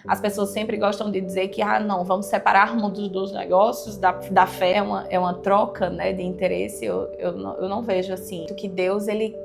As pessoas sempre gostam de dizer que, não, vamos separar mundos dos negócios, da fé. É uma troca, né, de interesse. Eu não vejo assim. Que Deus, ele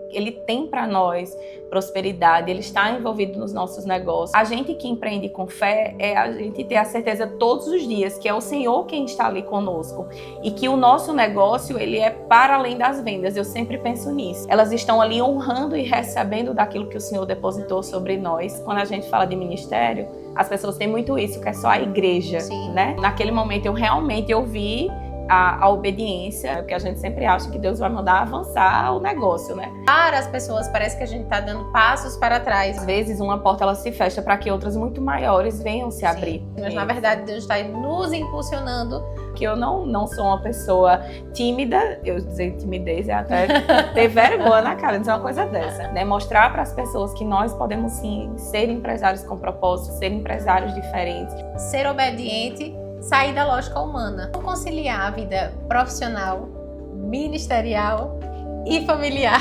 tem para nós prosperidade, ele está envolvido nos nossos negócios. A gente que empreende com fé é a gente ter a certeza todos os dias que é o Senhor quem está ali conosco e que o nosso negócio, ele é para além das vendas. Eu sempre penso nisso. Elas estão ali honrando e recebendo daquilo que o Senhor depositou sobre nós. Quando a gente fala de ministério, as pessoas têm muito isso, que é só a igreja, né? Naquele momento eu realmente ouvi a obediência, porque a gente sempre acha que Deus vai mandar avançar o negócio, né? Para as pessoas parece que a gente está dando passos para trás. Às vezes uma porta ela se fecha para que outras muito maiores venham se abrir. Mas na verdade Deus está nos impulsionando. Que eu não sou uma pessoa tímida, eu dizer timidez é até ter vergonha na cara de dizer uma coisa dessa, né? Mostrar para as pessoas que nós podemos sim ser empresários com propósito, ser empresários diferentes. Ser obediente, sair da lógica humana. Conciliar a vida profissional, ministerial e familiar.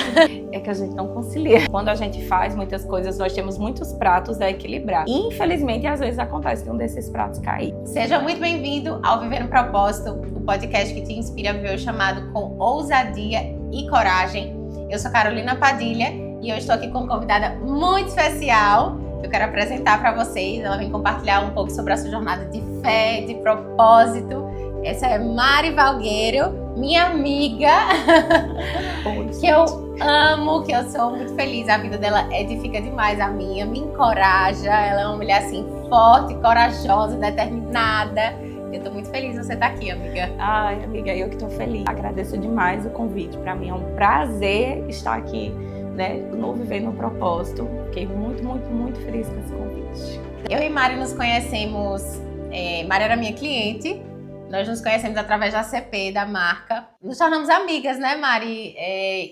É que a gente não concilia. Quando a gente faz muitas coisas, nós temos muitos pratos a equilibrar. E, infelizmente, às vezes acontece de um desses pratos cair. Seja muito bem-vindo ao Viver no Propósito, o podcast que te inspira a viver o chamado com ousadia e coragem. Eu sou Carolina Padilha e eu estou aqui com uma convidada muito especial. Eu quero apresentar para vocês. Ela vem compartilhar um pouco sobre a sua jornada de fé, de propósito. Essa é Mari Valgueiro, minha amiga, que eu amo, que eu sou muito feliz. A vida dela edifica demais a minha, me encoraja. Ela é uma mulher assim forte, corajosa, determinada. Eu tô muito feliz de você estar aqui, amiga. Ai, amiga, eu que tô feliz. Agradeço demais o convite. Para mim é um prazer estar aqui, né, no Viver no Propósito. Fiquei muito, muito, muito feliz com esse convite. Eu e Mari nos conhecemos, Mari era minha cliente, nós nos conhecemos através da CP, da marca. Nos tornamos amigas, né, Mari?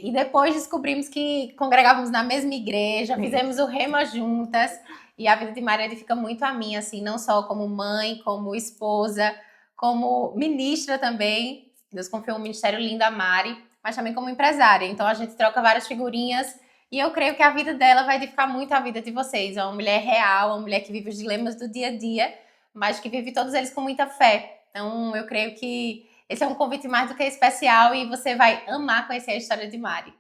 E depois descobrimos que congregávamos na mesma igreja, fizemos o Rema juntas. E a vida de Mari edifica muito a mim, assim, não só como mãe, como esposa, como ministra também. Deus confiou um ministério lindo a Mari, mas também como empresária. Então a gente troca várias figurinhas e eu creio que a vida dela vai edificar muito a vida de vocês. É uma mulher real, uma mulher que vive os dilemas do dia a dia, mas que vive todos eles com muita fé. Então eu creio que esse é um convite mais do que especial e você vai amar conhecer a história de Mari.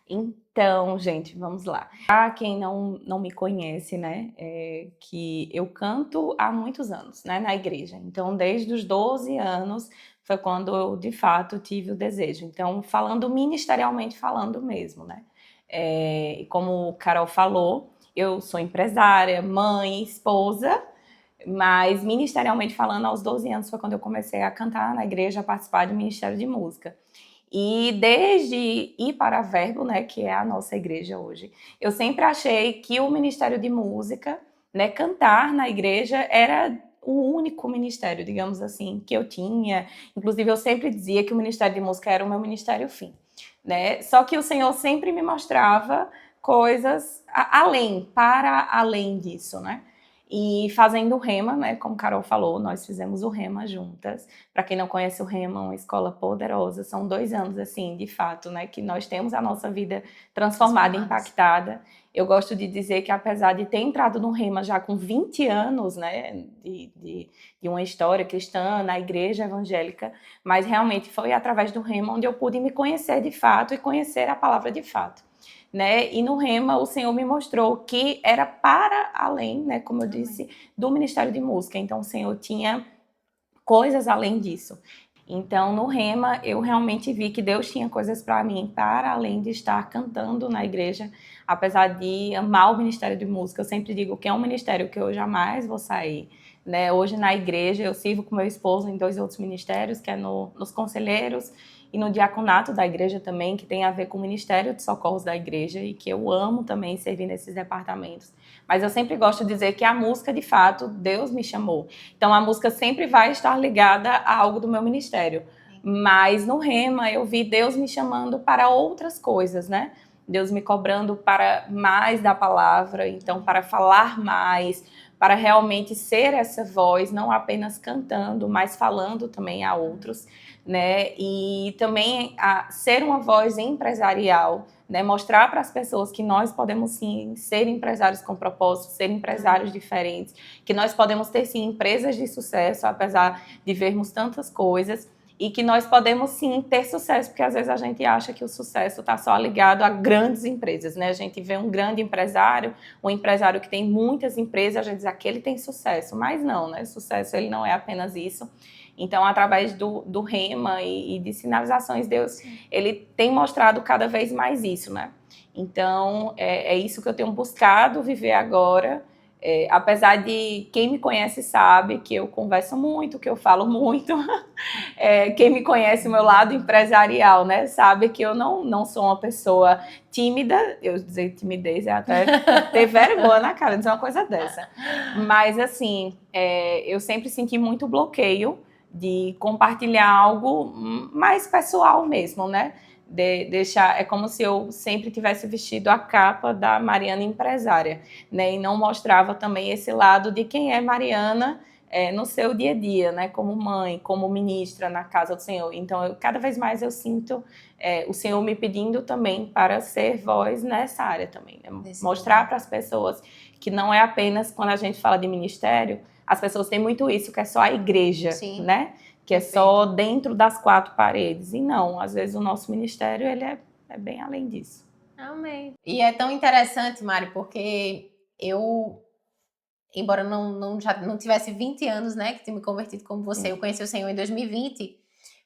Então, gente, vamos lá. Para quem não me conhece, né, que eu canto há muitos anos, né, na igreja. Então, desde os 12 anos foi quando eu, de fato, tive o desejo. Então, falando ministerialmente, falando mesmo, né. Como o Carol falou, eu sou empresária, mãe, esposa, mas ministerialmente falando, aos 12 anos foi quando eu comecei a cantar na igreja, a participar do Ministério de Música. E desde ir para a Verbo, né, que é a nossa igreja hoje, eu sempre achei que o Ministério de Música, né, cantar na igreja era o único ministério, digamos assim, que eu tinha. Inclusive, eu sempre dizia que o Ministério de Música era o meu ministério fim, né? Só que o Senhor sempre me mostrava coisas para além disso, né? E fazendo o Rema, né, como Carol falou, nós fizemos o Rema juntas. Para quem não conhece o Rema, uma escola poderosa. São 2 anos, assim, de fato, né, que nós temos a nossa vida transformada, impactada. Eu gosto de dizer que, apesar de ter entrado no Rema já com 20 anos, né, de uma história cristã na igreja evangélica, mas realmente foi através do Rema onde eu pude me conhecer de fato e conhecer a palavra de fato. Né? E no Rema o Senhor me mostrou que era para além, né, como eu disse, do Ministério de Música. Então o Senhor tinha coisas além disso. Então no Rema eu realmente vi que Deus tinha coisas para mim para além de estar cantando na igreja. Apesar de amar o Ministério de Música, eu sempre digo que é um ministério que eu jamais vou sair, né? Hoje na igreja eu sirvo com meu esposo em 2 outros ministérios, que é nos conselheiros e no diaconato da igreja também, que tem a ver com o Ministério de Socorros da igreja e que eu amo também servir nesses departamentos. Mas eu sempre gosto de dizer que a música, de fato, Deus me chamou. Então a música sempre vai estar ligada a algo do meu ministério. Mas no Rema eu vi Deus me chamando para outras coisas, né? Deus me cobrando para mais da palavra, então para falar mais, para realmente ser essa voz, não apenas cantando, mas falando também a outros, né? E também ser uma voz empresarial, né? Mostrar para as pessoas que nós podemos sim ser empresários com propósito, ser empresários diferentes, que nós podemos ter sim empresas de sucesso, apesar de vermos tantas coisas, e que nós podemos sim ter sucesso, porque às vezes a gente acha que o sucesso está só ligado a grandes empresas, né? A gente vê um grande empresário, um empresário que tem muitas empresas, a gente diz que aquele tem sucesso, mas não, né? Sucesso ele não é apenas isso. Então, através do Rema e de sinalizações, Deus, ele tem mostrado cada vez mais isso, né? Então, é isso que eu tenho buscado viver agora. Apesar de quem me conhece sabe que eu converso muito, que eu falo muito. Quem me conhece o meu lado empresarial, né, sabe que eu não sou uma pessoa tímida. Eu dizer timidez é até ter vergonha na cara de dizer uma coisa dessa. Mas, assim, eu sempre senti muito bloqueio de compartilhar algo mais pessoal mesmo, né? É como se eu sempre tivesse vestido a capa da Mariana empresária, né? E não mostrava também esse lado de quem é Mariana no seu dia a dia, né? Como mãe, como ministra na casa do Senhor. Então, cada vez mais eu sinto o Senhor me pedindo também para ser voz nessa área também, né? Mostrar para as pessoas que não é apenas quando a gente fala de ministério, as pessoas têm muito isso, que é só a igreja, sim, né? Que é só dentro das quatro paredes. E não, às vezes o nosso ministério ele é bem além disso. Amém. E é tão interessante, Mari, porque eu, embora já não tivesse 20 anos, né, que tinha me convertido como você, eu conheci o Senhor em 2020,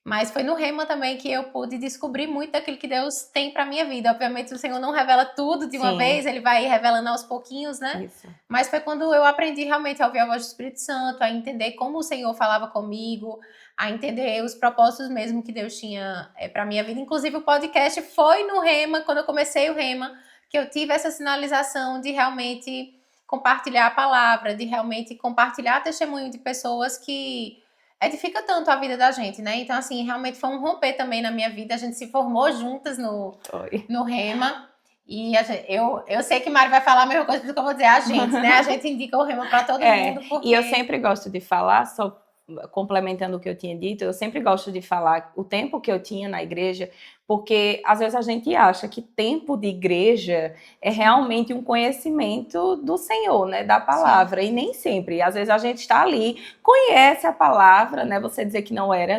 mas foi no Rema também que eu pude descobrir muito daquilo que Deus tem para minha vida. Obviamente o Senhor não revela tudo de uma vez, Ele vai revelando aos pouquinhos, né? Isso. Mas foi quando eu aprendi realmente a ouvir a voz do Espírito Santo, a entender como o Senhor falava comigo, a entender os propósitos mesmo que Deus tinha para minha vida. Inclusive o podcast foi no Rema, quando eu comecei o Rema, que eu tive essa sinalização de realmente compartilhar a palavra, de realmente compartilhar testemunho de pessoas que edifica tanto a vida da gente, né? Então, assim, realmente foi um romper também na minha vida. A gente se formou juntas no Rema. E eu sei que Mari vai falar a mesma coisa, porque eu vou dizer a gente, né? A gente indica o Rema para todo mundo. Porque... E eu sempre gosto de falar, só complementando o que eu tinha dito, eu sempre gosto de falar o tempo que eu tinha na igreja, porque às vezes a gente acha que tempo de igreja é realmente um conhecimento do Senhor, né, da palavra, sim, e nem sempre. Às vezes a gente está ali, conhece a palavra, né, você dizer que não era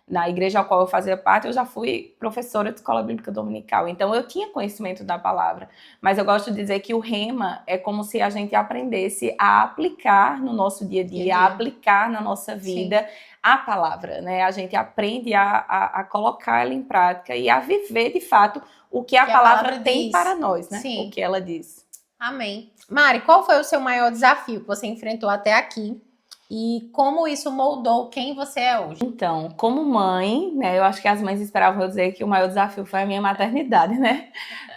na igreja ao qual eu fazia parte, eu já fui professora de escola bíblica dominical, então eu tinha conhecimento da palavra, mas eu gosto de dizer que o Rema é como se a gente aprendesse a aplicar no nosso dia a dia, a aplicar na nossa vida, sim, a palavra, né? A gente aprende a colocar ela em prática e a viver de fato o que a palavra tem diz para nós, né? Sim. O que ela diz. Amém. Mari, qual foi o seu maior desafio que você enfrentou até aqui? E como isso moldou quem você é hoje? Então, como mãe, né, eu acho que as mães esperavam eu dizer que o maior desafio foi a minha maternidade, né?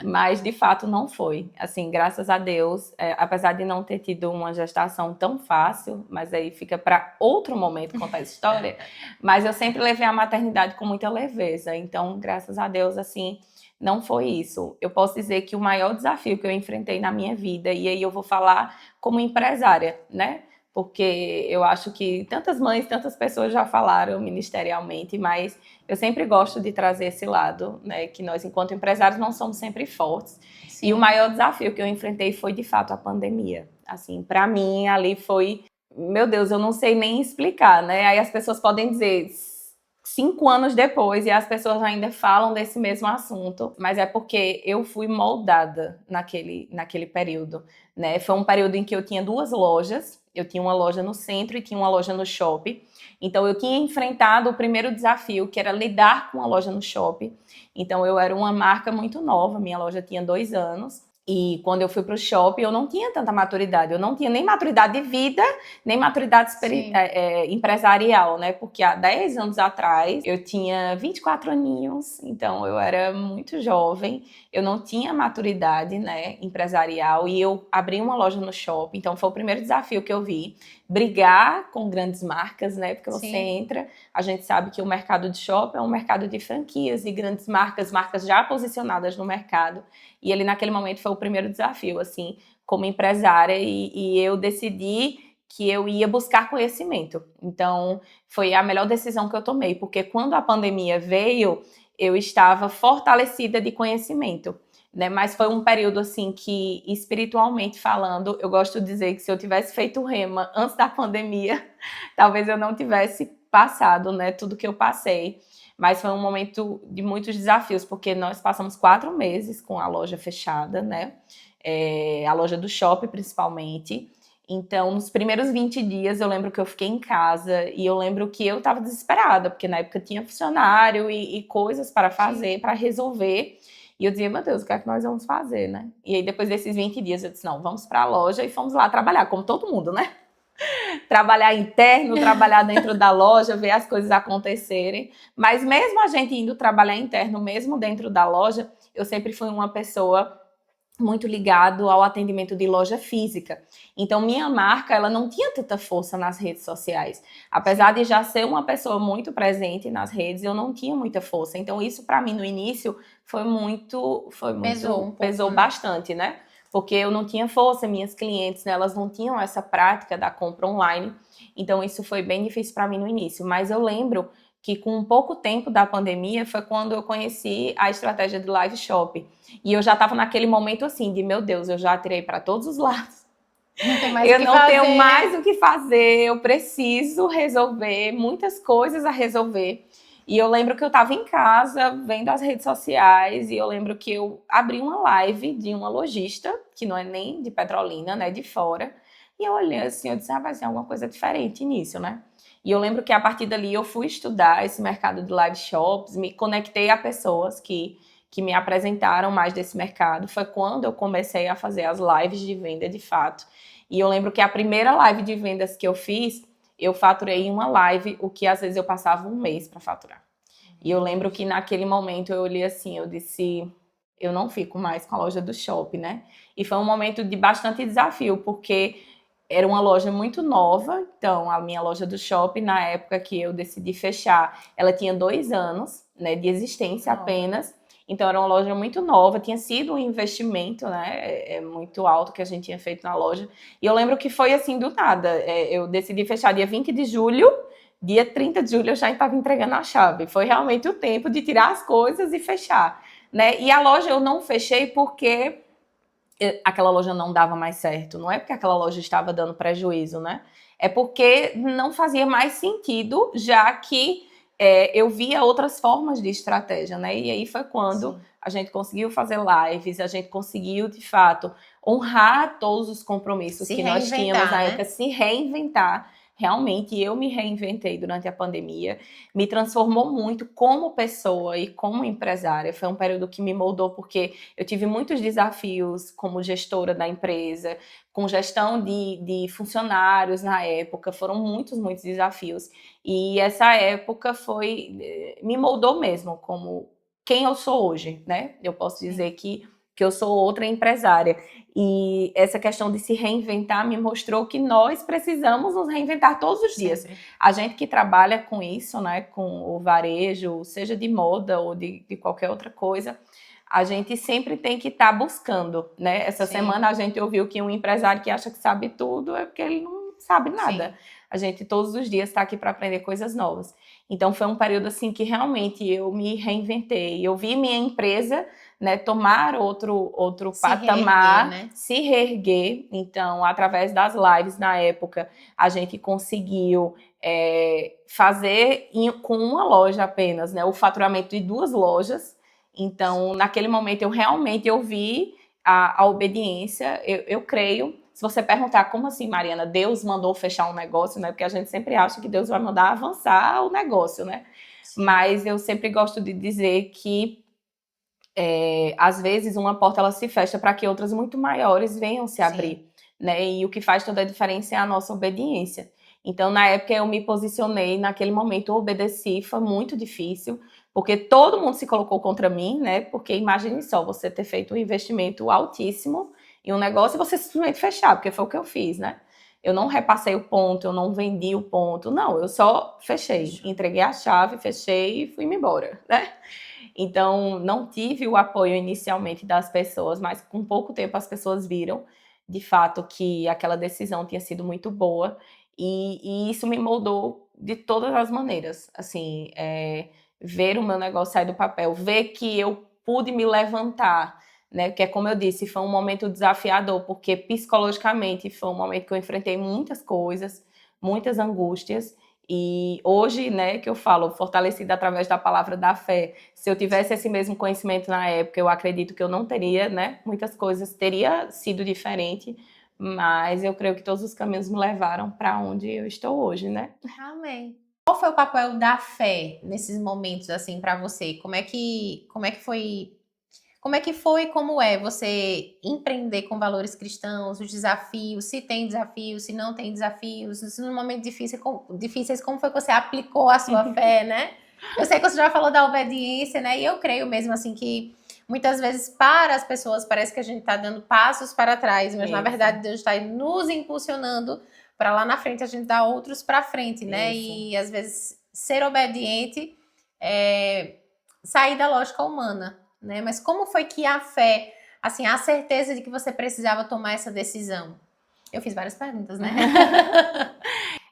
Mas, de fato, não foi. Assim, graças a Deus, apesar de não ter tido uma gestação tão fácil, mas aí fica para outro momento contar essa história, mas eu sempre levei a maternidade com muita leveza. Então, graças a Deus, assim, não foi isso. Eu posso dizer que o maior desafio que eu enfrentei na minha vida, e aí eu vou falar como empresária, né? Porque eu acho que tantas mães, tantas pessoas já falaram ministerialmente, mas eu sempre gosto de trazer esse lado, né, que nós, enquanto empresários, não somos sempre fortes. Sim. E o maior desafio que eu enfrentei foi, de fato, a pandemia. Assim, para mim, ali foi... Meu Deus, eu não sei nem explicar, né? Aí as pessoas podem dizer 5 anos depois e as pessoas ainda falam desse mesmo assunto, mas é porque eu fui moldada naquele período, né? Foi um período em que eu tinha 2 lojas. Eu tinha uma loja no centro e tinha uma loja no shopping. Então, eu tinha enfrentado o primeiro desafio, que era lidar com a loja no shopping. Então, eu era uma marca muito nova, minha loja tinha 2 anos. E quando eu fui para o shopping, eu não tinha tanta maturidade. Eu não tinha nem maturidade de vida, nem maturidade empresarial, né? Porque há 10 anos atrás, eu tinha 24 aninhos, então eu era muito jovem. Eu não tinha maturidade, né, empresarial, e eu abri uma loja no shopping. Então foi o primeiro desafio que eu vi. Brigar com grandes marcas, né? Porque você entra, a gente sabe que o mercado de shopping é um mercado de franquias e grandes marcas já posicionadas no mercado. E ele, naquele momento, foi o primeiro desafio, assim, como empresária, e eu decidi que eu ia buscar conhecimento. Então, foi a melhor decisão que eu tomei, porque quando a pandemia veio, eu estava fortalecida de conhecimento. né? Mas foi um período assim que, espiritualmente falando, eu gosto de dizer que se eu tivesse feito rema antes da pandemia, talvez eu não tivesse passado, né, tudo que eu passei. Mas foi um momento de muitos desafios, porque nós passamos 4 meses com a loja fechada, né? A loja do shopping, principalmente. Então, nos primeiros 20 dias, eu lembro que eu fiquei em casa e eu lembro que eu estava desesperada, porque na época tinha funcionário e coisas para fazer, para resolver. E eu dizia, meu Deus, o que é que nós vamos fazer, né? E aí, depois desses 20 dias, eu disse, não, vamos para a loja e fomos lá trabalhar, como todo mundo, né? Trabalhar interno, trabalhar dentro da loja, ver as coisas acontecerem. Mas mesmo a gente indo trabalhar interno, mesmo dentro da loja, eu sempre fui uma pessoa muito ligado ao atendimento de loja física. Então, minha marca, ela não tinha tanta força nas redes sociais. Apesar de já ser uma pessoa muito presente nas redes, eu não tinha muita força. Então, isso para mim no início pesou bastante, né? Porque eu não tinha força, minhas clientes, né, elas não tinham essa prática da compra online. Então, isso foi bem difícil para mim no início. Mas eu lembro que com um pouco tempo da pandemia foi quando eu conheci a estratégia do live shop. E eu já estava naquele momento assim, de meu Deus, eu já atirei para todos os lados. Eu não tenho mais o que fazer, eu preciso resolver muitas coisas a resolver. E eu lembro que eu estava em casa, vendo as redes sociais, e eu lembro que eu abri uma live de uma lojista, que não é nem de Petrolina, né, de fora. E eu olhei assim, eu disse, vai ser alguma coisa diferente nisso, né? E eu lembro que a partir dali eu fui estudar esse mercado de live shops, me conectei a pessoas que me apresentaram mais desse mercado. Foi quando eu comecei a fazer as lives de venda de fato. E eu lembro que a primeira live de vendas que eu fiz, eu faturei em uma live, o que às vezes eu passava um mês para faturar. E eu lembro que naquele momento eu olhei assim, eu disse, eu não fico mais com a loja do shopping, né? E foi um momento de bastante desafio, porque era uma loja muito nova, então a minha loja do shopping, na época que eu decidi fechar, ela tinha 2 anos, né, de existência apenas. Então era uma loja muito nova, tinha sido um investimento, né, muito alto que a gente tinha feito na loja. E eu lembro que foi assim do nada. Eu decidi fechar dia 20 de julho, dia 30 de julho eu já estava entregando a chave. Foi realmente o tempo de tirar as coisas e fechar, né? E a loja eu não fechei porque aquela loja não dava mais certo. Não é porque aquela loja estava dando prejuízo, né? É porque não fazia mais sentido, já que eu via outras formas de estratégia, né? E aí foi quando a gente conseguiu fazer lives, a gente conseguiu, de fato, honrar todos os compromissos que nós tínhamos na época, se reinventar. Realmente, eu me reinventei durante a pandemia, me transformou muito como pessoa e como empresária. Foi um período que me moldou, porque eu tive muitos desafios como gestora da empresa, com gestão de funcionários na época, foram muitos desafios. E essa época me moldou mesmo como quem eu sou hoje, né? Eu posso dizer que eu sou outra empresária. E essa questão de se reinventar me mostrou que nós precisamos nos reinventar todos os dias. Sempre. A gente que trabalha com isso, né, com o varejo, seja de moda ou de qualquer outra coisa, a gente sempre tem que estar buscando, né? Essa semana a gente ouviu que um empresário que acha que sabe tudo é porque ele não sabe nada. Sim. A gente todos os dias está aqui para aprender coisas novas. Então foi um período assim que realmente eu me reinventei. Eu vi minha empresa, né, tomar outro patamar, reerguer, né? Se reerguer. Então, através das lives na época, a gente conseguiu fazer com uma loja apenas, né, o faturamento de 2 lojas. Então, naquele momento, eu realmente vi a obediência, eu creio. Se você perguntar, como assim, Mariana, Deus mandou fechar um negócio, né? Porque a gente sempre acha que Deus vai mandar avançar o negócio, né? Sim. Mas eu sempre gosto de dizer que, às vezes, uma porta ela se fecha para que outras muito maiores venham se abrir, né? E o que faz toda a diferença é a nossa obediência. Então, na época, eu me posicionei, naquele momento, eu obedeci, foi muito difícil, porque todo mundo se colocou contra mim, né? Porque imagine só, você ter feito um investimento altíssimo em um negócio e você simplesmente fechar, porque foi o que eu fiz, né? Eu não repassei o ponto, eu não vendi o ponto, não, eu só fechei, entreguei a chave, fechei e fui-me embora, né? Então, não tive o apoio inicialmente das pessoas, mas com pouco tempo as pessoas viram, de fato, que aquela decisão tinha sido muito boa e isso me moldou de todas as maneiras, assim, ver o meu negócio sair do papel, ver que eu pude me levantar, né? Que é como eu disse, foi um momento desafiador, porque psicologicamente foi um momento que eu enfrentei muitas coisas, muitas angústias. E hoje, né, que eu falo, fortalecida através da palavra da fé, se eu tivesse esse mesmo conhecimento na época, eu acredito que eu não teria, né, muitas coisas teria sido diferente, mas eu creio que todos os caminhos me levaram para onde eu estou hoje, né? Amém. Qual foi o papel da fé nesses momentos, assim, para você? Como é você empreender com valores cristãos, os desafios, se tem desafios, se não tem desafios, se no momento difíceis, como foi que você aplicou a sua fé, né? Eu sei que você já falou da obediência, né? E eu creio mesmo, assim, que muitas vezes para as pessoas parece que a gente está dando passos para trás, mas na verdade Deus está nos impulsionando para lá na frente a gente dar outros para frente, né? Isso. E às vezes ser obediente é sair da lógica humana, né? Mas como foi que a fé, assim, a certeza de que você precisava tomar essa decisão? Eu fiz várias perguntas, né?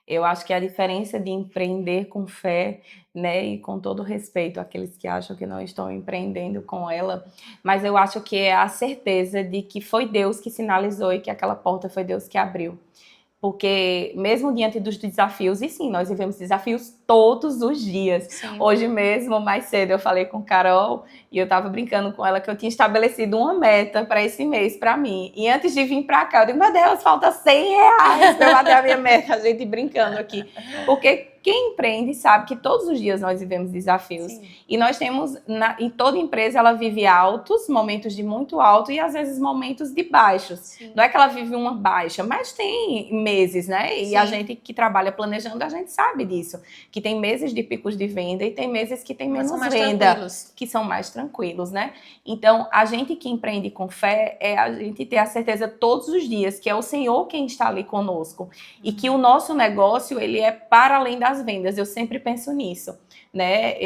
Eu acho que a diferença de empreender com fé, né, e com todo respeito àqueles que acham que não estão empreendendo com ela, mas eu acho que é a certeza de que foi Deus que sinalizou e que aquela porta foi Deus que abriu. Porque mesmo diante dos desafios, e sim, nós vivemos desafios todos os dias. Sim. Hoje mesmo, mais cedo, eu falei com Carol e eu tava brincando com ela que eu tinha estabelecido uma meta para esse mês para mim. E antes de vir para cá, eu digo, meu Deus, falta R$100 para eu bater a minha meta. A gente brincando aqui. Porque quem empreende sabe que todos os dias nós vivemos desafios. Sim. E nós temos, em toda empresa, ela vive altos, momentos de muito alto e às vezes momentos de baixos. Sim. Não é que ela vive uma baixa, mas tem meses, né? E Sim. a gente que trabalha planejando, a gente sabe disso. Que tem meses de picos de venda e tem meses que tem Mas menos são mais venda. tranquilos. Que são mais tranquilos, né? Então, a gente que empreende com fé é a gente ter a certeza todos os dias que é o Senhor quem está ali conosco. E que o nosso negócio, ele é para além das vendas. Eu sempre penso nisso, né?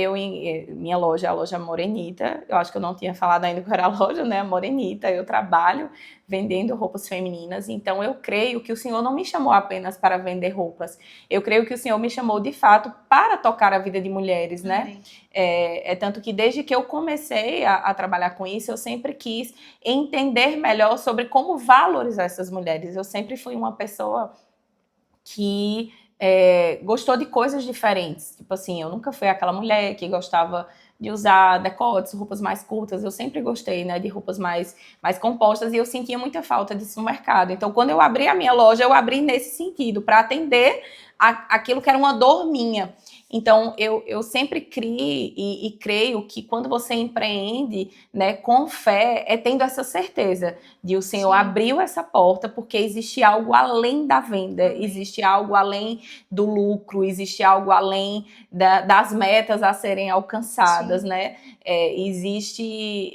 Minha loja é a loja Morenita. Eu acho que eu não tinha falado ainda que era a loja, né? Morenita. Eu trabalho vendendo roupas femininas. Então, eu creio que o Senhor não me chamou apenas para vender roupas. Eu creio que o Senhor me chamou, de fato, para tocar a vida de mulheres, né? É tanto que desde que eu comecei a trabalhar com isso, eu sempre quis entender melhor sobre como valorizar essas mulheres. Eu sempre fui uma pessoa que gostou de coisas diferentes. Tipo assim, eu nunca fui aquela mulher que gostava de usar decotes, roupas mais curtas. Eu sempre gostei, né, de roupas mais compostas e eu sentia muita falta disso no mercado. Então, quando eu abri a minha loja, eu abri nesse sentido, para atender aquilo que era uma dor minha. Então, eu sempre criei e creio que quando você empreende, né, com fé, é tendo essa certeza de o Senhor Sim. abriu essa porta porque existe algo além da venda, Amém. Existe algo além do lucro, existe algo além das metas a serem alcançadas, Sim. né? Existe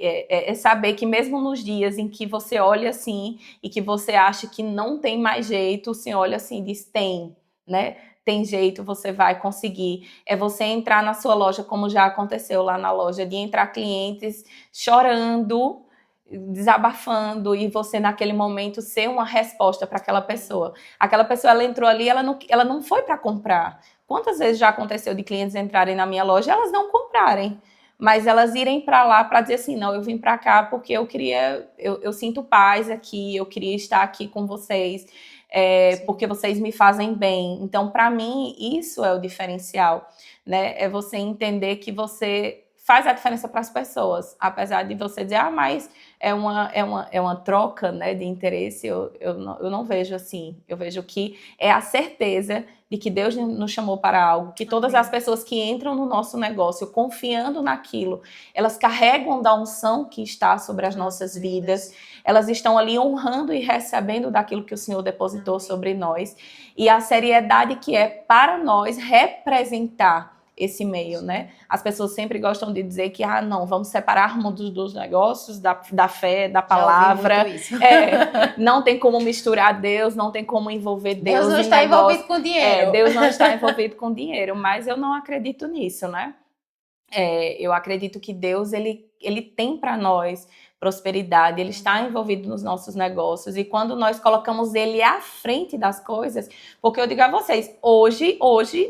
saber que mesmo nos dias em que você olha assim e que você acha que não tem mais jeito, o Senhor olha assim e diz, tem, né? Tem jeito, você vai conseguir. É você entrar na sua loja, como já aconteceu lá na loja, de entrar clientes chorando, desabafando, e você naquele momento ser uma resposta para aquela pessoa. Aquela pessoa, ela entrou ali, ela não foi para comprar. Quantas vezes já aconteceu de clientes entrarem na minha loja e elas não comprarem? Mas elas irem para lá para dizer assim, não, eu vim para cá porque eu sinto paz aqui, eu queria estar aqui com vocês. Porque vocês me fazem bem. Então, para mim, isso é o diferencial, né? É você entender que você faz a diferença para as pessoas, apesar de você dizer, mas é uma troca, né, de interesse. Eu não vejo assim. Eu vejo que é a certeza de que Deus nos chamou para algo, que todas as pessoas que entram no nosso negócio confiando naquilo, elas carregam da unção que está sobre as nossas vidas, elas estão ali honrando e recebendo daquilo que o Senhor depositou sobre nós, e a seriedade que é para nós representar esse meio, né? As pessoas sempre gostam de dizer que, não, vamos separar mundos dos negócios, da fé, da palavra. Não tem como misturar Deus, não tem como envolver Deus não está envolvido com dinheiro. Deus não está envolvido com dinheiro, mas eu não acredito nisso, né? Eu acredito que Deus, ele tem para nós prosperidade, ele está envolvido nos nossos negócios. E quando nós colocamos ele à frente das coisas, porque eu digo a vocês, hoje,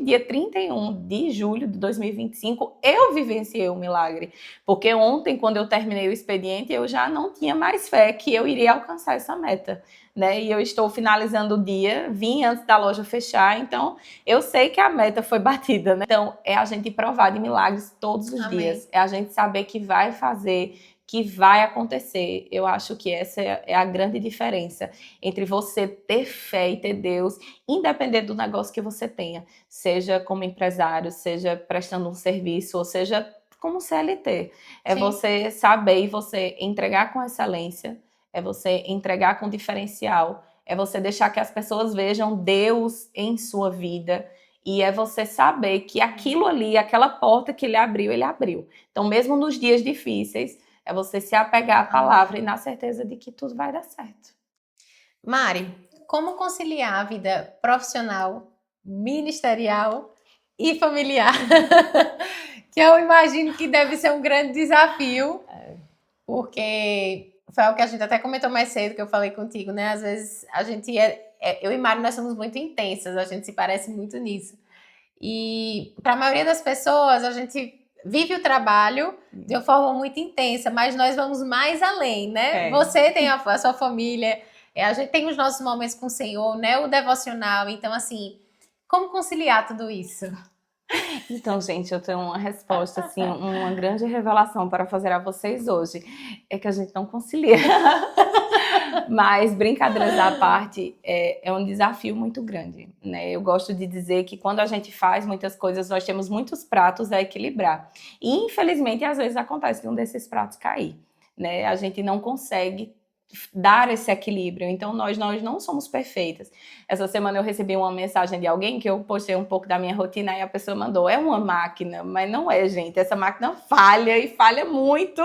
dia 31 de julho de 2025, eu vivenciei um milagre. Porque ontem, quando eu terminei o expediente, eu já não tinha mais fé que eu iria alcançar essa meta. Né? E eu estou finalizando o dia, vim antes da loja fechar, então eu sei que a meta foi batida, né? Então é a gente provar de milagres todos os Amém. dias, é a gente saber que vai fazer, que vai acontecer. Eu acho que essa é a grande diferença entre você ter fé e ter Deus, independente do negócio que você tenha, seja como empresário, seja prestando um serviço, ou seja como CLT. É Sim. você saber e você entregar com excelência, é você entregar com diferencial, é você deixar que as pessoas vejam Deus em sua vida, e é você saber que aquilo ali, aquela porta que ele abriu. Então, mesmo nos dias difíceis, é você se apegar à palavra e na certeza de que tudo vai dar certo. Mari, como conciliar a vida profissional, ministerial e familiar? Que eu imagino que deve ser um grande desafio, porque foi algo que a gente até comentou mais cedo, que eu falei contigo, né? Às vezes a gente eu e Mari, nós somos muito intensas, a gente se parece muito nisso. E para a maioria das pessoas, a gente vive o trabalho de uma forma muito intensa, mas nós vamos mais além, né? Você tem a sua família, a gente tem os nossos momentos com o Senhor, né? O devocional. Então, assim, como conciliar tudo isso? Então, gente, eu tenho uma resposta, assim, uma grande revelação para fazer a vocês hoje. É que a gente não concilia. Mas, brincadeiras à parte, é um desafio muito grande, né? Eu gosto de dizer que quando a gente faz muitas coisas, nós temos muitos pratos a equilibrar. E, infelizmente, às vezes acontece de um desses pratos cair, né? A gente não consegue dar esse equilíbrio. Então, nós não somos perfeitas. Essa semana eu recebi uma mensagem de alguém que eu postei um pouco da minha rotina e a pessoa mandou, é uma máquina, mas não é, gente. Essa máquina falha e falha muito,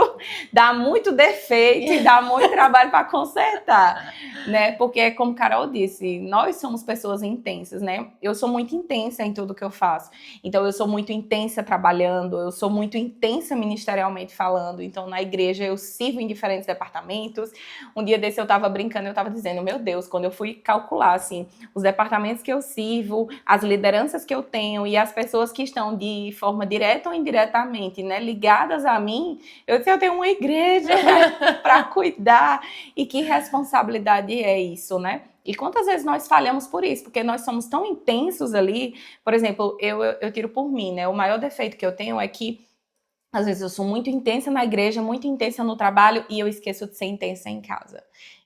dá muito defeito e dá muito trabalho para consertar, né? Porque, como Carol disse, nós somos pessoas intensas, né? Eu sou muito intensa em tudo que eu faço. Então, eu sou muito intensa trabalhando, eu sou muito intensa ministerialmente falando. Então, na igreja, eu sirvo em diferentes departamentos. Um dia desse eu tava brincando, eu tava dizendo, meu Deus, quando eu fui calcular, assim, os departamentos que eu sirvo, as lideranças que eu tenho e as pessoas que estão de forma direta ou indiretamente, né, ligadas a mim, eu disse, eu tenho uma igreja para cuidar. E que responsabilidade é isso, né? E quantas vezes nós falhamos por isso? Porque nós somos tão intensos ali. Por exemplo, eu tiro por mim, né? O maior defeito que eu tenho é que às vezes eu sou muito intensa na igreja, muito intensa no trabalho e eu esqueço de ser intensa em casa.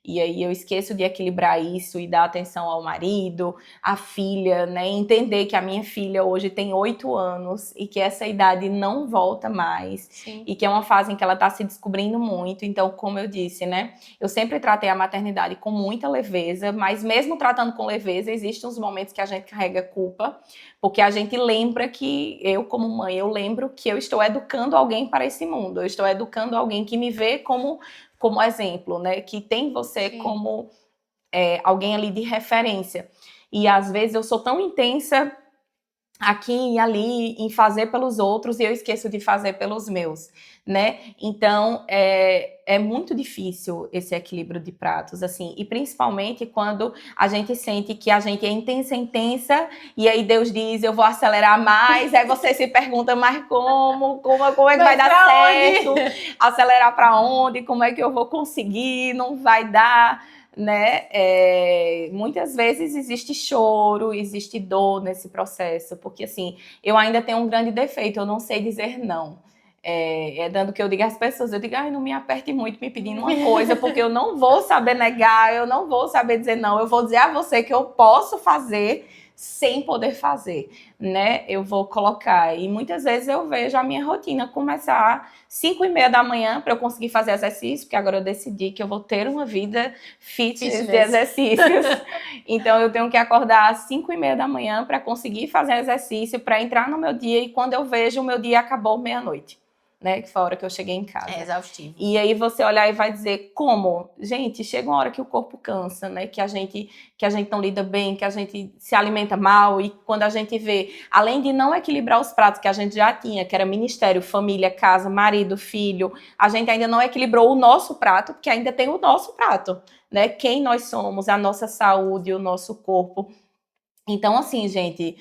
E aí eu esqueço de equilibrar isso e dar atenção ao marido, à filha, né? Entender que a minha filha hoje tem 8 anos e que essa idade não volta mais. Sim. E que é uma fase em que ela está se descobrindo muito. Então, como eu disse, né? Eu sempre tratei a maternidade com muita leveza, mas mesmo tratando com leveza, existem uns momentos que a gente carrega culpa, porque a gente lembra que eu, como mãe, eu lembro que eu estou educando alguém para esse mundo. Eu estou educando alguém que me vê como exemplo, né? Que tem você Sim. como alguém ali de referência. E às vezes eu sou tão intensa aqui e ali em fazer pelos outros e eu esqueço de fazer pelos meus, né? Então é muito difícil esse equilíbrio de pratos, assim, e principalmente quando a gente sente que a gente é intensa e aí Deus diz, eu vou acelerar mais, aí você se pergunta, mas como é que vai dar certo? Acelerar para onde? Como é que eu vou conseguir? Não vai dar, né? Muitas vezes existe choro, existe dor nesse processo, porque assim, eu ainda tenho um grande defeito, eu não sei dizer não. Dando que eu digo às pessoas, eu digo, ai, não me aperte muito me pedindo uma coisa, porque eu não vou saber negar, eu não vou saber dizer não, eu vou dizer a você que eu posso fazer sem poder fazer, né? Eu vou colocar, e muitas vezes eu vejo a minha rotina começar às 5:30 da manhã para eu conseguir fazer exercício, porque agora eu decidi que eu vou ter uma vida fitness de exercícios, então eu tenho que acordar às 5:30 da manhã para conseguir fazer exercício, para entrar no meu dia, e quando eu vejo o meu dia acabou meia-noite. né? Que foi a hora que eu cheguei em casa. É exaustivo. E aí você olhar e vai dizer, como? Gente, chega uma hora que o corpo cansa, né? Que a gente não lida bem, que a gente se alimenta mal, e quando a gente vê, além de não equilibrar os pratos que a gente já tinha, que era ministério, família, casa, marido, filho, a gente ainda não equilibrou o nosso prato, porque ainda tem o nosso prato, né? Quem nós somos, a nossa saúde, o nosso corpo. Então, assim, gente,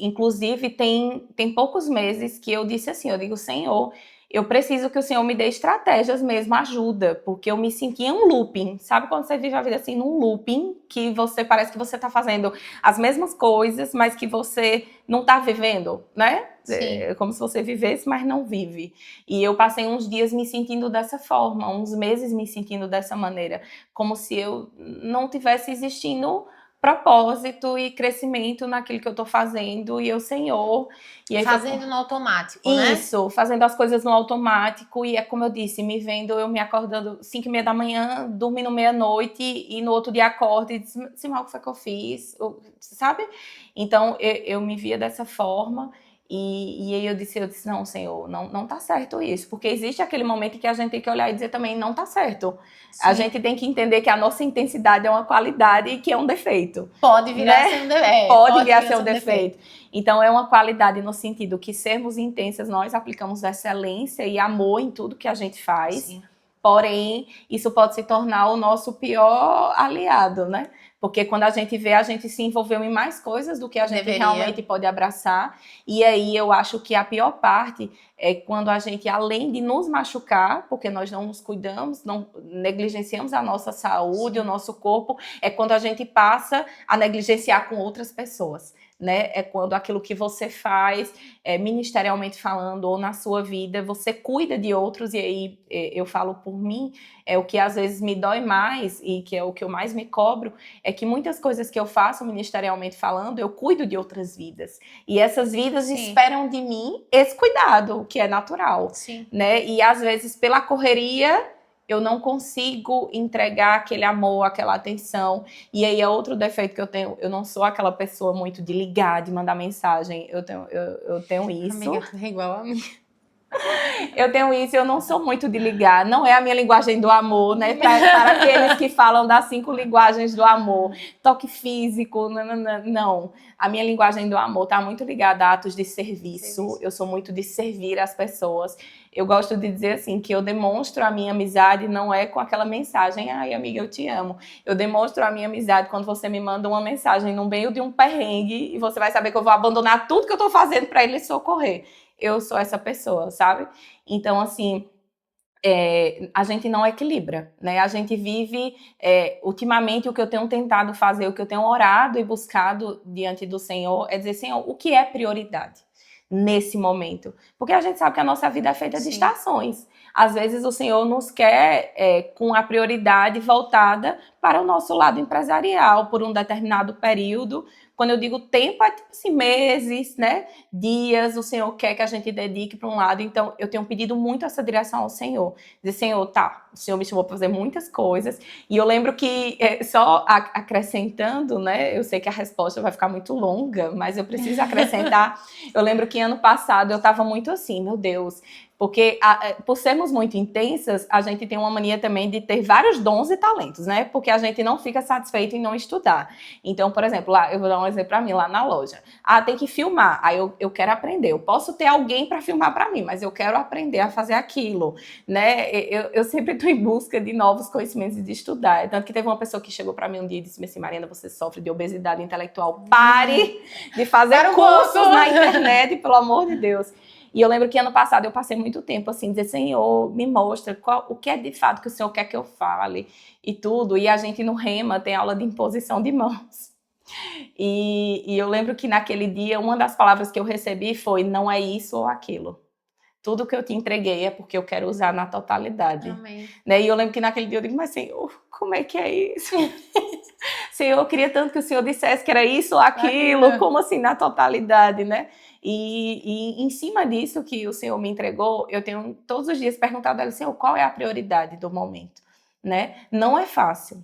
inclusive tem poucos meses que eu disse assim, eu digo, Senhor, eu preciso que o Senhor me dê estratégias mesmo, ajuda, porque eu me sentia em um looping. Sabe quando você vive a vida assim, num looping, que você parece que você está fazendo as mesmas coisas, mas que você não está vivendo, né? É como se você vivesse, mas não vive. E eu passei uns dias me sentindo dessa forma, uns meses me sentindo dessa maneira, como se eu não tivesse existindo propósito e crescimento naquilo que eu tô fazendo, e eu, Senhor... E aí fazendo no automático, né? Isso, fazendo as coisas no automático, e é como eu disse, me vendo eu me acordando 5h30 da manhã, dormindo meia-noite, e no outro dia acordo e diz, Simão, o que foi que eu fiz? Sabe? Então, eu me via dessa forma, e aí eu disse, não, Senhor, não tá certo isso, porque existe aquele momento em que a gente tem que olhar e dizer também, não tá certo. Sim. A gente tem que entender que a nossa intensidade é uma qualidade e que é um defeito. Pode virar né? a ser um defeito. Pode vir a ser um defeito. Então, é uma qualidade no sentido que sermos intensas, nós aplicamos excelência e amor em tudo que a gente faz. Sim. Porém, isso pode se tornar o nosso pior aliado, né? Porque quando a gente vê, a gente se envolveu em mais coisas do que a gente realmente pode abraçar. E aí eu acho que a pior parte é quando a gente, além de nos machucar, porque nós não nos cuidamos, não negligenciamos a nossa saúde, Sim. o nosso corpo, é quando a gente passa a negligenciar com outras pessoas. Né? É quando aquilo que você faz, ministerialmente falando, ou na sua vida, você cuida de outros, e aí eu falo por mim, o que às vezes me dói mais, e que é o que eu mais me cobro, é que muitas coisas que eu faço ministerialmente falando, eu cuido de outras vidas. E essas vidas Sim. esperam de mim esse cuidado, o que é natural. Sim. Né? E às vezes, pela correria, eu não consigo entregar aquele amor, aquela atenção. E aí é outro defeito que eu tenho. Eu não sou aquela pessoa muito de ligar, de mandar mensagem. Eu tenho isso. Amiga, é igual a mim. Eu tenho isso, eu não sou muito de ligar. Não é a minha linguagem do amor, né? Para aqueles que falam das 5 linguagens do amor. Toque físico, não. A minha linguagem do amor está muito ligada a atos de serviço. Eu sou muito de servir as pessoas. Eu gosto de dizer assim, que eu demonstro a minha amizade não é com aquela mensagem, ai amiga, eu te amo. Eu demonstro a minha amizade quando você me manda uma mensagem no meio de um perrengue, e você vai saber que eu vou abandonar tudo que eu tô fazendo para ele socorrer. Eu sou essa pessoa, sabe? Então, assim, a gente não equilibra, né? A gente vive, ultimamente, o que eu tenho tentado fazer, o que eu tenho orado e buscado diante do Senhor, é dizer, Senhor, o que é prioridade nesse momento? Porque a gente sabe que a nossa vida é feita de estações. Às vezes o Senhor nos quer com a prioridade voltada para o nosso lado empresarial, por um determinado período. Quando eu digo tempo, é tipo assim, meses, né? Dias, o Senhor quer que a gente dedique para um lado. Então, eu tenho pedido muito essa direção ao Senhor. Dizer, Senhor, tá, o Senhor me chamou para fazer muitas coisas. E eu lembro que, só acrescentando, né? Eu sei que a resposta vai ficar muito longa, mas eu preciso acrescentar. Eu lembro que ano passado eu estava muito assim, meu Deus... Porque, por sermos muito intensas, a gente tem uma mania também de ter vários dons e talentos, né? Porque a gente não fica satisfeito em não estudar. Então, por exemplo, lá, eu vou dar um exemplo para mim, lá na loja. Tem que filmar. Aí eu quero aprender. Eu posso ter alguém para filmar para mim, mas eu quero aprender a fazer aquilo, né? Eu sempre estou em busca de novos conhecimentos e de estudar. Tanto que teve uma pessoa que chegou para mim um dia e disse assim, Mariana, você sofre de obesidade intelectual. Pare de fazer cursos na internet, pelo amor de Deus. E eu lembro que ano passado eu passei muito tempo assim, dizer, Senhor, me mostra o que é de fato que o Senhor quer que eu fale e tudo. E a gente no Rema tem aula de imposição de mãos. E eu lembro que naquele dia, uma das palavras que eu recebi foi, não é isso ou aquilo. Tudo que eu te entreguei é porque eu quero usar na totalidade. Amém. Né? E eu lembro que naquele dia eu digo, mas Senhor, como é que é isso? Senhor, eu queria tanto que o Senhor dissesse que era isso ou aquilo, como assim, na totalidade, né? E em cima disso que o Senhor me entregou, eu tenho todos os dias perguntado a Ele, Senhor, qual é a prioridade do momento, né? Não é fácil.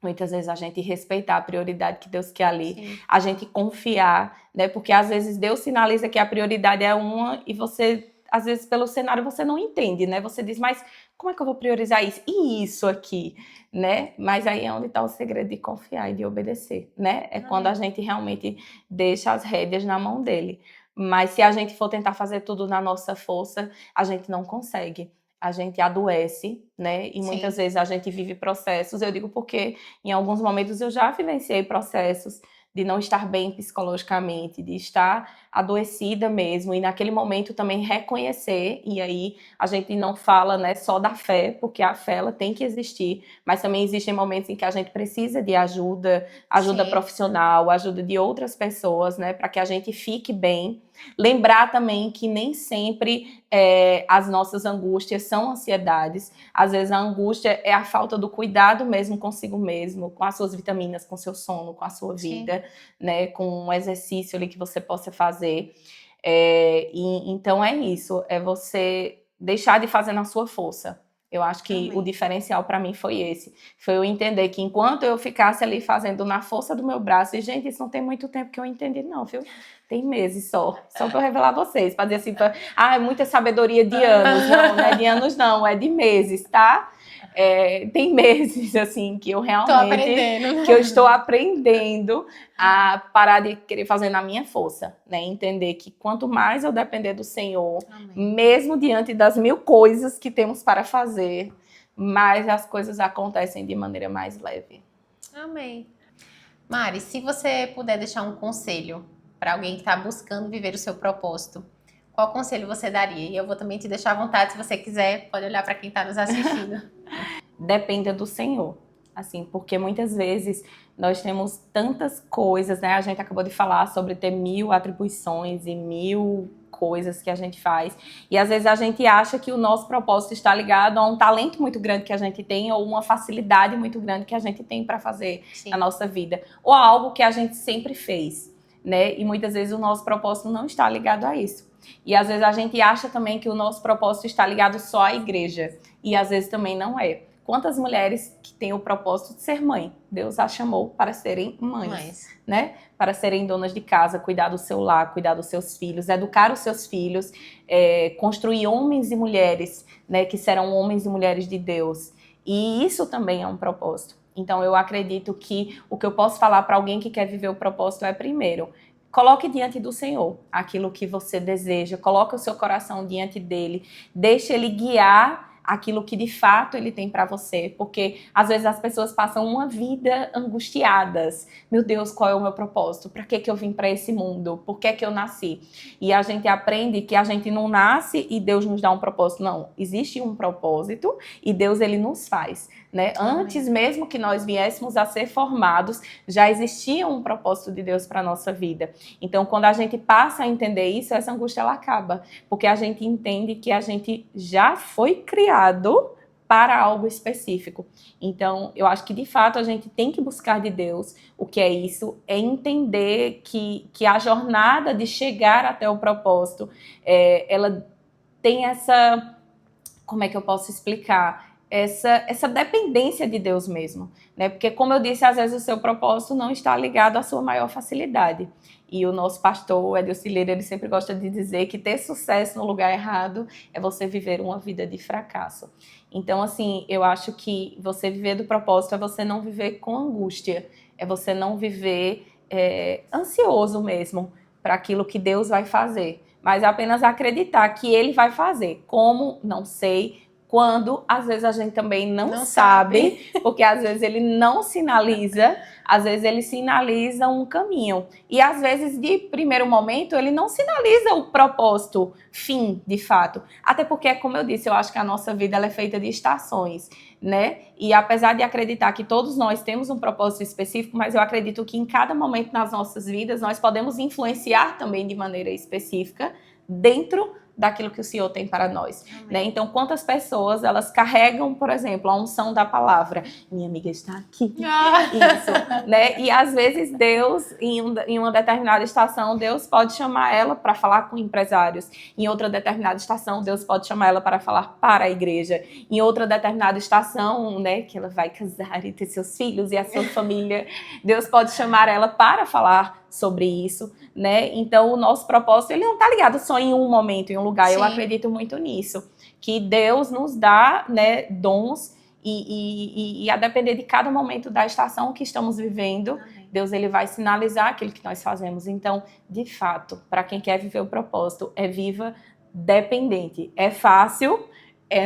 Muitas vezes a gente respeitar a prioridade que Deus quer ali, Sim. a gente confiar, né? Porque às vezes Deus sinaliza que a prioridade é uma e você às vezes pelo cenário você não entende, né? Você diz, mas como é que eu vou priorizar isso? E isso aqui, né? Mas aí é onde está o segredo de confiar e de obedecer, né? É quando a gente realmente deixa as rédeas na mão dele. Mas se a gente for tentar fazer tudo na nossa força, a gente não consegue. A gente adoece, né? E muitas vezes a gente vive processos. Eu digo porque em alguns momentos eu já vivenciei processos de não estar bem psicologicamente, de estar adoecida mesmo, e naquele momento também reconhecer, e aí a gente não fala, né, só da fé, porque a fé ela tem que existir, mas também existem momentos em que a gente precisa de ajuda profissional, ajuda de outras pessoas, né, para que a gente fique bem. Lembrar também que nem sempre as nossas angústias são ansiedades. Às vezes a angústia é a falta do cuidado mesmo consigo mesmo, com as suas vitaminas, com seu sono, com a sua vida, né, com um exercício ali que você possa fazer. Então é isso, é você deixar de fazer na sua força. Eu acho que o diferencial para mim foi esse. Foi eu entender que enquanto eu ficasse ali fazendo na força do meu braço, e gente, isso não tem muito tempo que eu entendi não, viu? Tem meses só para eu revelar a vocês, para dizer assim, é muita sabedoria de anos. Não é de anos não, é de meses, tá? Tem meses, assim, que eu realmente que eu estou aprendendo a parar de querer fazer na minha força, né? Entender que quanto mais eu depender do Senhor, mesmo diante das 1000 coisas que temos para fazer, mais as coisas acontecem de maneira mais leve. Amém. Mari, se você puder deixar um conselho para alguém que está buscando viver o seu propósito, qual conselho você daria? E eu vou também te deixar à vontade, se você quiser, pode olhar para quem está nos assistindo. Dependa do Senhor, assim, porque muitas vezes nós temos tantas coisas, né? A gente acabou de falar sobre ter 1000 atribuições e 1000 coisas que a gente faz, e às vezes a gente acha que o nosso propósito está ligado a um talento muito grande que a gente tem ou uma facilidade muito grande que a gente tem para fazer na nossa vida, ou algo que a gente sempre fez, né? E muitas vezes o nosso propósito não está ligado a isso. E às vezes a gente acha também que o nosso propósito está ligado só à igreja, e às vezes também não é. Quantas mulheres que têm o propósito de ser mãe? Deus as chamou para serem mães, né? Para serem donas de casa, cuidar do seu lar, cuidar dos seus filhos, educar os seus filhos, construir homens e mulheres, né? Que serão homens e mulheres de Deus. E isso também é um propósito. Então eu acredito que o que eu posso falar para alguém que quer viver o propósito é, primeiro, coloque diante do Senhor aquilo que você deseja, coloque o seu coração diante dele, deixe ele guiar aquilo que de fato ele tem para você, porque às vezes as pessoas passam uma vida angustiadas. Meu Deus, qual é o meu propósito? Para que eu vim para esse mundo? Por que eu nasci? E a gente aprende que a gente não nasce e Deus nos dá um propósito. Não, existe um propósito e Deus ele nos faz, né? Antes mesmo que nós viéssemos a ser formados, já existia um propósito de Deus para nossa vida. Então, quando a gente passa a entender isso, essa angústia ela acaba, porque a gente entende que a gente já foi criado para algo específico. Então, eu acho que de fato a gente tem que buscar de Deus o que é isso, é entender que a jornada de chegar até o propósito, ela tem essa, como é que eu posso explicar? Essa dependência de Deus mesmo, né? Porque, como eu disse, às vezes o seu propósito não está ligado à sua maior facilidade. E o nosso pastor, o Edilson Lira, ele sempre gosta de dizer que ter sucesso no lugar errado é você viver uma vida de fracasso. Então, assim, eu acho que você viver do propósito é você não viver com angústia, é você não viver ansioso mesmo para aquilo que Deus vai fazer, mas apenas acreditar que Ele vai fazer. Como? Não sei. Quando, às vezes, a gente também não sabe, porque às vezes ele não sinaliza, às vezes ele sinaliza um caminho. E às vezes, de primeiro momento, ele não sinaliza o propósito, fim, de fato. Até porque, como eu disse, eu acho que a nossa vida ela é feita de estações, né? E apesar de acreditar que todos nós temos um propósito específico, mas eu acredito que em cada momento nas nossas vidas, nós podemos influenciar também de maneira específica dentro daquilo que o Senhor tem para nós, né? Então, quantas pessoas, elas carregam, por exemplo, a unção da palavra. Minha amiga está aqui. Isso, né? E às vezes Deus, em uma determinada estação, Deus pode chamar ela para falar com empresários. Em outra determinada estação, Deus pode chamar ela para falar para a igreja. Em outra determinada estação, né, que ela vai casar e ter seus filhos e a sua família, Deus pode chamar ela para falar sobre isso, né? Então, o nosso propósito, ele não está ligado só em um momento, em um lugar. Sim. Eu acredito muito nisso, que Deus nos dá, né, dons e a depender de cada momento da estação que estamos vivendo, Amém. Deus ele vai sinalizar aquilo que nós fazemos. Então, de fato, para quem quer viver o propósito, viva dependente. É fácil?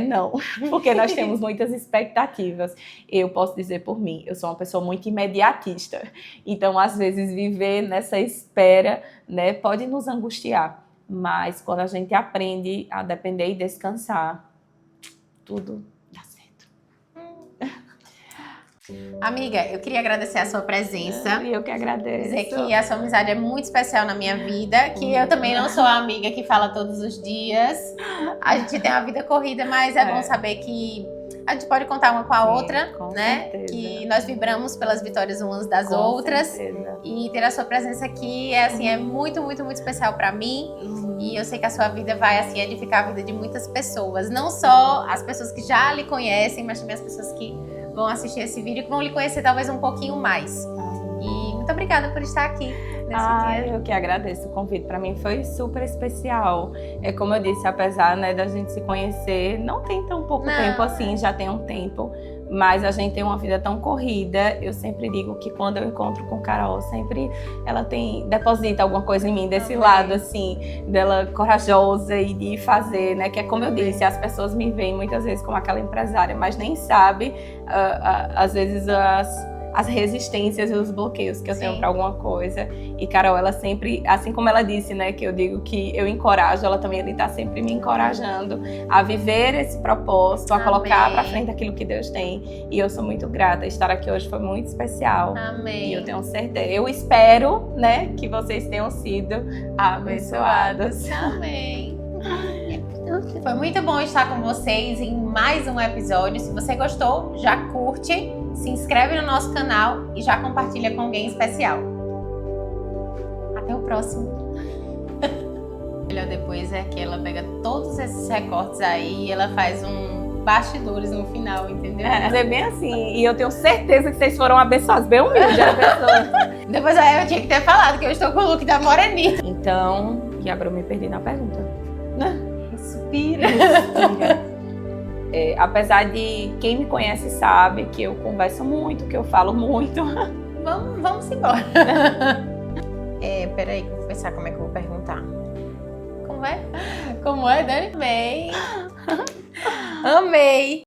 Não, porque nós temos muitas expectativas. Eu posso dizer por mim, eu sou uma pessoa muito imediatista. Então, às vezes, viver nessa espera, né, pode nos angustiar. Mas quando a gente aprende a depender e descansar, tudo dá certo. Amiga, eu queria agradecer a sua presença. E eu que agradeço. Dizer que a sua amizade é muito especial na minha vida, que eu também não sou a amiga que fala todos os dias. A gente tem uma vida corrida, mas é bom saber que a gente pode contar uma com a outra, com né? certeza. Que nós vibramos pelas vitórias umas das Com outras. certeza. E ter a sua presença aqui é muito, muito, muito especial pra mim. E eu sei que a sua vida vai assim edificar a vida de muitas pessoas, não só as pessoas que já lhe conhecem, mas também as pessoas que vão assistir esse vídeo e que vão lhe conhecer talvez um pouquinho mais. E muito obrigada por estar aqui nesse dia. Eu que agradeço o convite. Para mim foi super especial. É como eu disse, apesar, né, da gente se conhecer, não tem tão pouco tempo assim, já tem um tempo. Mas a gente tem uma vida tão corrida. Eu sempre digo que quando eu encontro com Carol, sempre ela deposita alguma coisa em mim desse lado, assim, dela corajosa e de fazer, né? Que é como eu disse, as pessoas me veem muitas vezes como aquela empresária, mas nem sabe, às vezes, as resistências e os bloqueios que eu tenho para alguma coisa. E Carol, ela sempre, assim como ela disse, né, que eu digo que eu encorajo, ela também está sempre me encorajando a viver esse propósito, a colocar para frente aquilo que Deus tem. E eu sou muito grata. Estar aqui hoje foi muito especial. Amém. E eu tenho certeza, eu espero, né, que vocês tenham sido abençoados. Amém. Foi muito bom estar com vocês em mais um episódio. Se você gostou, já curte, se inscreve no nosso canal e já compartilha com alguém especial. Até o próximo. O melhor depois é que ela pega todos esses recortes aí e ela faz bastidores no final, entendeu? É bem assim. E eu tenho certeza que vocês foram abençoados, bem humilde a pessoa. Depois eu tinha que ter falado que eu estou com o look da Morenita. Então, e agora eu me perdi na pergunta. Respira. Apesar de quem me conhece sabe que eu converso muito, que eu falo muito. Vamos embora. Peraí, vou pensar como é que eu vou perguntar. Como é? Como é, Dani? Amei.